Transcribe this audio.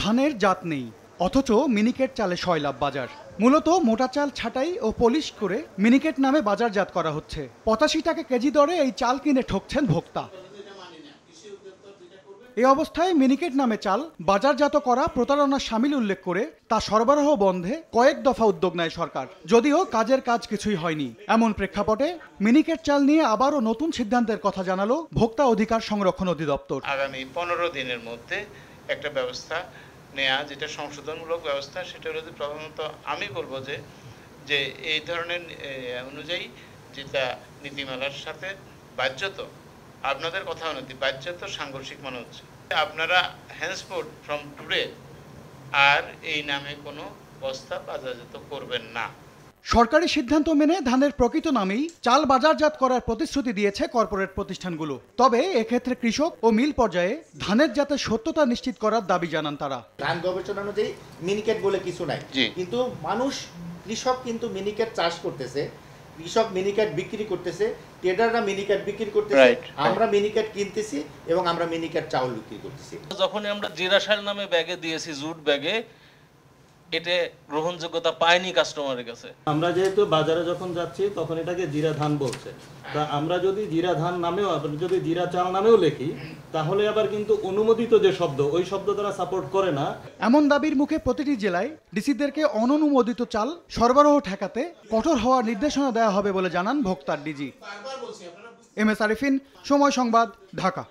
ধানের জাত নেই, অথচ মিনিকেট চালে সয়লাভ বাজার। মূলত মোটা চাল ছাঁটাই ও পলিশ করে মিনিকেট নামে বাজারজাত করা হচ্ছে। ৮৫ টাকা কেজি দরে এই চাল কিনে ঠকছেন ভোক্তা। এই অবস্থায় মিনিকেট নামে চাল বাজারজাত করা প্রতারণার শামিল উল্লেখ করে তা সরবরাহ বন্ধে কয়েক দফা উদ্যোগ নেয় সরকার, যদিও কাজের কাজ কিছুই হয়নি। এমন প্রেক্ষাপটে মিনিকেট চাল নিয়ে আবারও নতুন সিদ্ধান্তের কথা জানালো ভোক্তা অধিকার সংরক্ষণ অধিদপ্তর। আগামী ১৫ দিনের মধ্যে একটা ব্যবস্থা নেওয়া, যেটা সংশোধনমূলক ব্যবস্থা, সেটা হলো প্রধানত আমি বলবো যে এই ধরনের অনুযায়ী যেটা নীতিমালার সাথে বাধ্যত, আপনাদের কথা অনুযায়ী বাধ্যত সাংঘর্ষিক মনে হচ্ছে। আপনারা হ্যান্সফোর্ড ফ্রম টুডে আর এই নামে কোনো বস্তা বাজারজাত করবেন না। সরকারি সিদ্ধান্ত মেনে ধানের প্রকৃত নামেই চাল বাজারজাত করার প্রতিশ্রুতি দিয়েছে কর্পোরেট প্রতিষ্ঠানগুলো। তবে এক্ষেত্রে কৃষক ও মিল পর্যায়ে ধানের জাতের সত্যতা নিশ্চিত করার দাবি জানান তারা। ধান গবেষণা অনুযায়ী মিনিকেট বলে কিছু নাই, কিন্তু কৃষক কিন্তু মিনিকেট চাষ করতেছে, কৃষক মিনিকেট বিক্রি করতেছে, ট্রেডাররা মিনিকেট বিক্রি করতেছে, আমরা মিনিকেট কিনতেছি এবং আমরা মিনিকেট চাউল বিক্রি করতেছি। যখন আমরা জিরাশাল নামে ব্যাগে দিয়েছি, জুট ব্যাগে, এটা গ্রহণযোগ্যতা পায়নি কাস্টমারের কাছে। আমরা যেহেতু বাজারে যখন যাচ্ছি তখন এটাকে জিরা ধান বলছে, তা আমরা যদি জিরা ধান নামেও যদি জিরা চাল নামেও লিখি তাহলে আবার কিন্তু অনুমোদিত যে শব্দ, ওই শব্দ তারা সাপোর্ট করে না। এমন দাবির মুখে প্রতিটি জেলায় ডিসিদেরকে অননুমোদিত চাল সরবরাহ ঠেকাতে কঠোর হওয়ার নির্দেশনা দেওয়া হবে বলে জানান ভোক্তার ডিজি। এম এস আরিফিন, সময় সংবাদ, ঢাকা।